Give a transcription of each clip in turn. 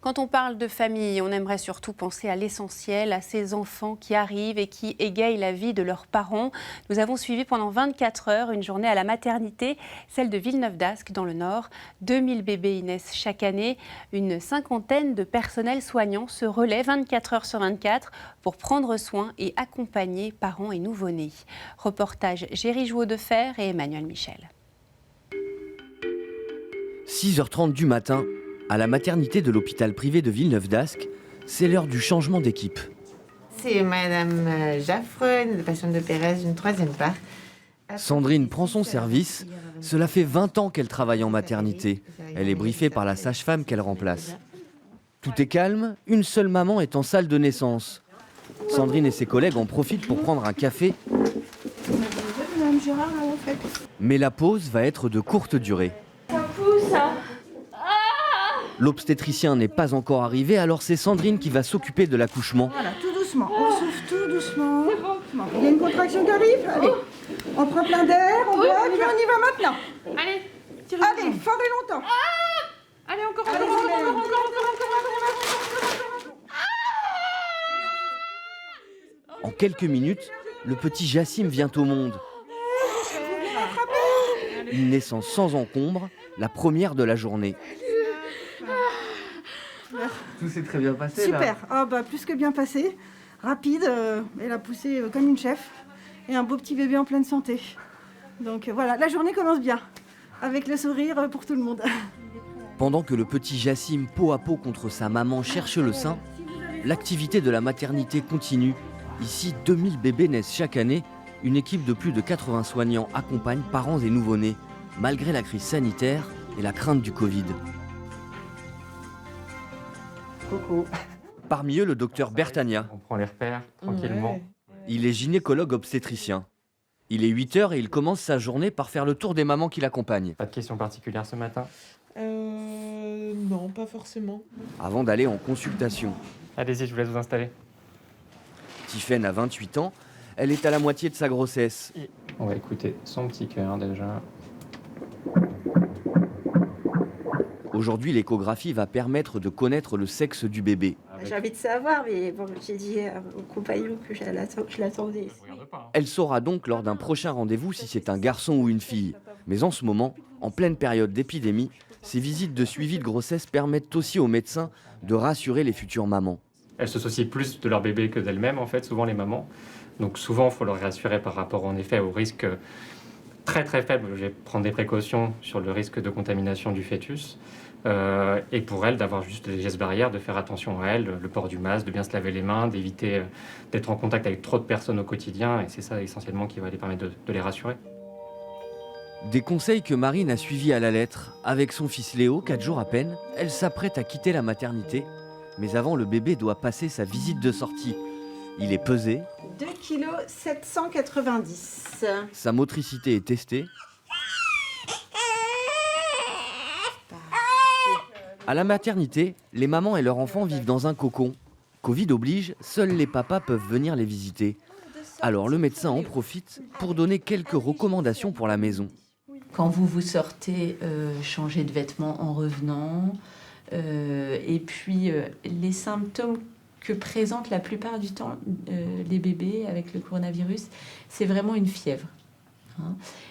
Quand on parle de famille, on aimerait surtout penser à l'essentiel, à ces enfants qui arrivent et qui égayent la vie de leurs parents. Nous avons suivi pendant 24 heures une journée à la maternité, celle de Villeneuve-d'Ascq dans le Nord. 2000 bébés y naissent chaque année. Une cinquantaine de personnels soignants se relaient 24 heures sur 24 pour prendre soin et accompagner parents et nouveau-nés. Reportage Géry Jouot-Defer et Emmanuel Michel. 6h30 du matin, à la maternité de l'hôpital privé de Villeneuve-d'Ascq, c'est l'heure du changement d'équipe. C'est Madame Jaffre, une patiente de Pérez, une troisième part. Sandrine prend son service. Cela fait 20 ans qu'elle travaille en maternité. Elle est briefée par la sage-femme qu'elle remplace. Tout est calme, une seule maman est en salle de naissance. Sandrine et ses collègues en profitent pour prendre un café. Mais la pause va être de courte durée. L'obstétricien n'est pas encore arrivé, alors c'est Sandrine qui va s'occuper de l'accouchement. Voilà, tout doucement, on souffle tout doucement. Il y a une contraction qui arrive, allez. On prend plein d'air, on bloque et on y va maintenant. Allez, fort et longtemps. Allez, encore. En quelques minutes, le petit Jassim vient au monde. Une naissance sans encombre, la première de la journée. Tout s'est très bien passé. Super, là. plus que bien passé. Rapide, elle a poussé comme une chef. Et un beau petit bébé en pleine santé. Donc voilà, la journée commence bien. Avec le sourire pour tout le monde. Pendant que le petit Jassim, peau à peau contre sa maman, cherche le sein, l'activité de la maternité continue. Ici, 2000 bébés naissent chaque année. Une équipe de plus de 80 soignants accompagne parents et nouveau-nés, malgré la crise sanitaire et la crainte du Covid. Coucou. Parmi eux, le docteur Bertania. On prend les repères tranquillement. Il est gynécologue obstétricien. Il est 8h et il commence sa journée par faire le tour des mamans qui l'accompagnent. Pas de questions particulières ce matin? Non, pas forcément. Avant d'aller en consultation. Allez-y, je vous laisse vous installer. Tiffaine a 28 ans. Elle est à la moitié de sa grossesse. On va écouter son petit cœur déjà. Aujourd'hui, l'échographie va permettre de connaître le sexe du bébé. J'ai envie de savoir, mais bon, j'ai dit au compagnon que je l'attendais. Elle saura donc lors d'un prochain rendez-vous si c'est un garçon ou une fille. Mais en ce moment, en pleine période d'épidémie, ces visites de suivi de grossesse permettent aussi aux médecins de rassurer les futures mamans. Elles se soucient plus de leur bébé que d'elles-mêmes, en fait, souvent les mamans. Donc souvent, il faut leur rassurer par rapport, en effet, au risque très très faible. Je vais prendre des précautions sur le risque de contamination du fœtus. Et pour elles, d'avoir juste des gestes barrières, de faire attention à elles, le port du masque, de bien se laver les mains, d'éviter d'être en contact avec trop de personnes au quotidien. Et c'est ça essentiellement qui va les permettre de les rassurer. Des conseils que Marine a suivis à la lettre. Avec son fils Léo, 4 jours à peine, elle s'apprête à quitter la maternité. Mais avant, le bébé doit passer sa visite de sortie. Il est pesé. 2,790 kg. Sa motricité est testée. À la maternité, les mamans et leurs enfants vivent dans un cocon. Covid oblige, seuls les papas peuvent venir les visiter. Alors le médecin en profite pour donner quelques recommandations pour la maison. Quand vous sortez, changez de vêtements en revenant. Et puis les symptômes que présentent la plupart du temps les bébés avec le coronavirus, c'est vraiment une fièvre.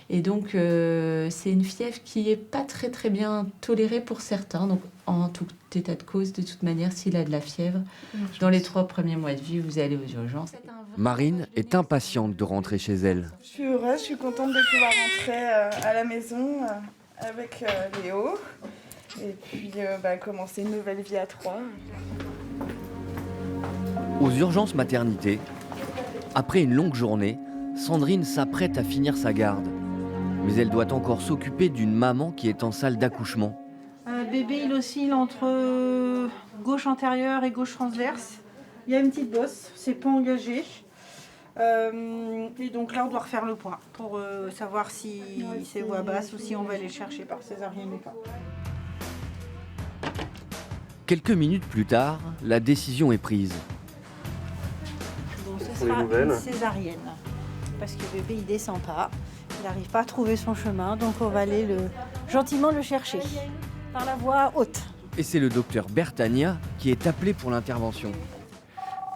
Et donc c'est une fièvre qui n'est pas très très bien tolérée pour certains. Donc en tout état de cause, de toute manière, s'il a de la fièvre, dans les 3 premiers mois de vie, vous allez aux urgences. Marine est impatiente de rentrer chez elle. Je suis heureuse, je suis contente de pouvoir rentrer à la maison avec Léo. Et puis commencer une nouvelle vie à 3. Aux urgences maternité, après une longue journée, Sandrine s'apprête à finir sa garde. Mais elle doit encore s'occuper d'une maman qui est en salle d'accouchement. Bébé, il oscille entre gauche antérieure et gauche transverse. Il y a une petite bosse, c'est pas engagé. Et donc là, on doit refaire le point pour savoir si c'est voix basse ou si on va aller le chercher par césarienne ou pas. Quelques minutes plus tard, la décision est prise. Donc ce sera une césarienne. Parce que le bébé, il descend pas. Il n'arrive pas à trouver son chemin. Donc on va aller gentiment le chercher. Par la voie haute. et c'est le docteur Bertagna qui est appelé pour l'intervention.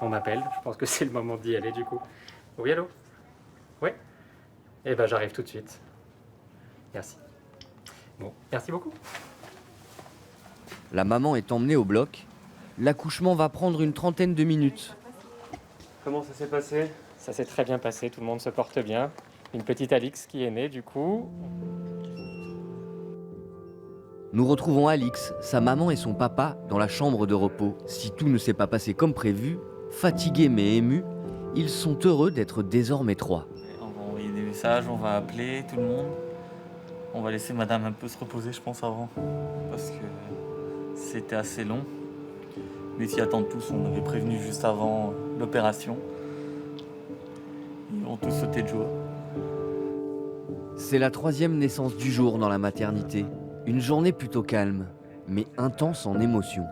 On m'appelle, je pense que c'est le moment d'y aller du coup. Oui, allô? Oui? Eh ben j'arrive tout de suite. Merci. Bon, merci beaucoup. La maman est emmenée au bloc. L'accouchement va prendre une trentaine de minutes. Comment ça s'est passé? Ça s'est très bien passé, tout le monde se porte bien. Une petite Alix qui est née du coup. Nous retrouvons Alix, sa maman et son papa dans la chambre de repos. Si tout ne s'est pas passé comme prévu, fatigués mais émus, ils sont heureux d'être désormais 3. On va envoyer des messages, on va appeler tout le monde. On va laisser madame un peu se reposer, je pense, avant. Parce que c'était assez long. Mais s'y attendent tous, on avait prévenu juste avant l'opération. Ils ont tous sauté de joie. C'est la 3e naissance du jour dans la maternité. Une journée plutôt calme, mais intense en émotions.